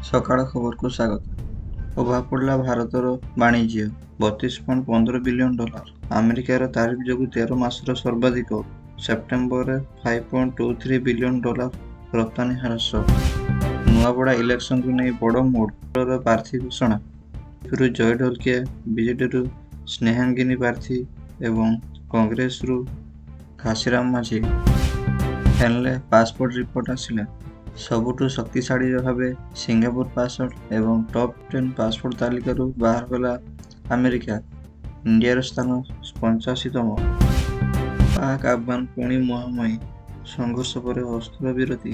ସକାଳ ଖବରକୁ ସ୍ୱାଗତ। ପ୍ରଭାବ ପଡ଼ିଲା ଭାରତର ବାଣିଜ୍ୟ, 32.15 ବିଲିୟନ ଡଲାର। ଆମେରିକାର ତାରିଫ ଯୋଗୁଁ 13 ମାସର ସର୍ବାଧିକ, ସେପ୍ଟେମ୍ବରରେ 5.23 ବିଲିୟନ ଡଲାର ରପ୍ତାନି ହ୍ରାସ। ନୂଆପଡ଼ା ଇଲେକ୍ସନକୁ ନେଇ ବଡ଼ ମୁଡ୍, ଦଳର ପ୍ରାର୍ଥୀ ଘୋଷଣା। ବିଜେପିରୁ ଜୟ ଢୋଲକିଆ, ବିଜେଡିରୁ ସ୍ନେହାଙ୍ଗିନୀ ପ୍ରାର୍ଥୀ ଏବଂ କଂଗ୍ରେସରୁ ଘାସିରାମ ମାଝୀ। ହେଲେ ପାସପୋର୍ଟ ରିପୋର୍ଟ ଆସିଲା। ସବୁଠୁ ଶକ୍ତିଶାଳୀ ଭାବେ ସିଙ୍ଗାପୁର ପାସପୋର୍ଟ ଏବଂ ଟପ୍ 10 ପାସପୋର୍ଟ ତାଲିକାରୁ ବାହାର କଲା ଆମେରିକା। ଇଣ୍ଡିଆର ସ୍ଥାନ 85ତମ। ପାକ୍ ଆଫଗାନ ପୁଣି ମୁହାଁମୁହିଁ, ସଂଘର୍ଷ ପରେ ଅସ୍ତ୍ରବିରତି।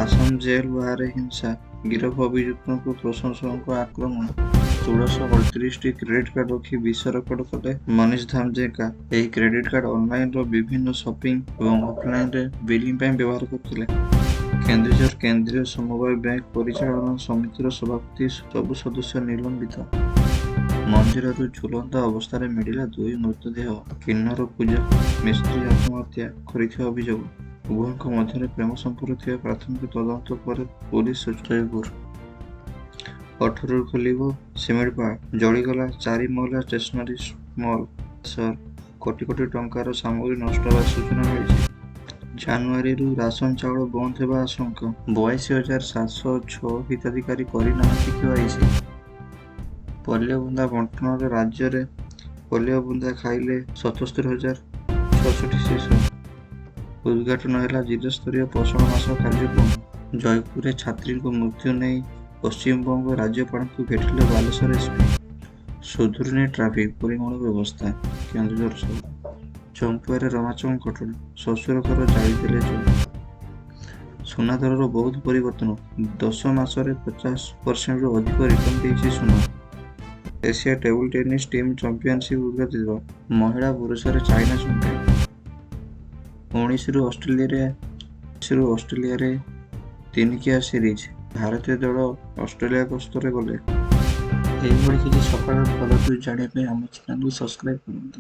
ଆସାମ ଜେଲ୍ ବାହାରେ ହିଂସା, ଗିରଫ ଅଭିଯୁକ୍ତଙ୍କୁ ପ୍ରଶଂସକଙ୍କ ଆକ୍ରମଣ। 1638ଟି କ୍ରେଡିଟ୍ କାର୍ଡ ରଖି ବିଶ୍ୱ ରେକର୍ଡ କଲେ ମନୀଷ ଧାମଜେକା। ଏହି କ୍ରେଡିଟ୍ କାର୍ଡ ଅନଲାଇନର ବିଭିନ୍ନ ସପିଂ ଏବଂ ଅଫଲାଇନରେ ବିଲିଂ ପାଇଁ ବ୍ୟବହାର କରୁଥିଲେ। କେନ୍ଦୁଝର କେନ୍ଦ୍ରୀୟ ସମବାୟ ବ୍ୟାଙ୍କ ପରିଚାଳନା ସମିତିର ସଭାପତି ସବୁ ସଦସ୍ୟ ନିଲମ୍ବିତ। ମନ୍ଦିରରୁ ଝୁଲନ୍ତା ଅବସ୍ଥାରେ ମିଳିଲା 2 ମୃତଦେହ। କିନ୍ନର ପୂଜକ ମିସ୍ତ୍ରୀ ଆତ୍ମହତ୍ୟା କରିଥିବା ଅଭିଯୋଗ। ଉଭୟଙ୍କ ମଧ୍ୟରେ ପ୍ରେମ ସମ୍ପର୍କ ଥିବା ପ୍ରାଥମିକ ତଦନ୍ତ ପରେ ପୋଲିସ ଜୟପୁର। 18ରୁ ଖୋଲିବ ସିମେଣ୍ଟପାଳ। ଜଳିଗଲା 4 ମହଲା ଷ୍ଟେସନାରୀ ମଲ୍। କୋଟି କୋଟି ଟଙ୍କାର ସାମଗ୍ରୀ ନଷ୍ଟ ହେବାର ସୂଚନା ମିଳିଛି। ଜାନୁଆରୀରୁ ରାସନ ଚାଉଳ ବନ୍ଦ ହେବା ଆଶଙ୍କା। 82,706 ହିତାଧିକାରୀ କରିନାହାନ୍ତି KYC। ପୋଲିଓ ବୁନ୍ଦା ବଣ୍ଟନରେ ରାଜ୍ୟରେ ପୋଲିଓ ବୁନ୍ଦା ଖାଇଲେ 77,066 ଶିଶୁ। ଉଦ୍ଘାଟନ ହେଲା ଜିଲ୍ଲାସ୍ତରୀୟ ପୋଷଣ ମାସ କାର୍ଯ୍ୟକ୍ରମ। ଜୟପୁରରେ ଛାତ୍ରୀଙ୍କ ମୃତ୍ୟୁ ନେଇ ପଶ୍ଚିମବଙ୍ଗ ରାଜ୍ୟପାଳଙ୍କୁ ଭେଟିଲେ ବାଲେଶ୍ୱର ଏସ୍ପି। ସୁଧୁରୁନି ଟ୍ରାଫିକ୍ ପରିମଳ ବ୍ୟବସ୍ଥା। କେନ୍ଦୁଝର ସହ ଚମ୍ପୁଆରେ ରମାଚମ ଘଟଣା, ଶ୍ୱଶୁର ଘର ଜାଳିଦେଲେ ଚୋର। ସୁନା ଦରର ବହୁତ ପରିବର୍ତ୍ତନ, 10 ମାସରେ 50%ରୁ ଅଧିକ ରିଟର୍ଣ୍ଣ ଦେଇଛି ସୁନା। Asia table tennis team championship ଉଦ୍ଘାଟିତ। ମହିଳା ପୁରୁଷରେ ଚାଇନା ଚାମ୍ପିୟନ। 19ରୁ ଅଷ୍ଟ୍ରେଲିଆରେ ଦିନିକିଆ ସିରିଜ୍। ଭାରତୀୟ ଦଳ ଅଷ୍ଟ୍ରେଲିଆ ଗସ୍ତରେ ଗଲେ। ଏହିଭଳି କିଛି ସକାଳର ଭଲ ନ୍ୟୁଜ୍ ଜାଣିବା ପାଇଁ ଆମ ଚ୍ୟାନେଲକୁ ସବସ୍କ୍ରାଇବ୍ କରନ୍ତୁ।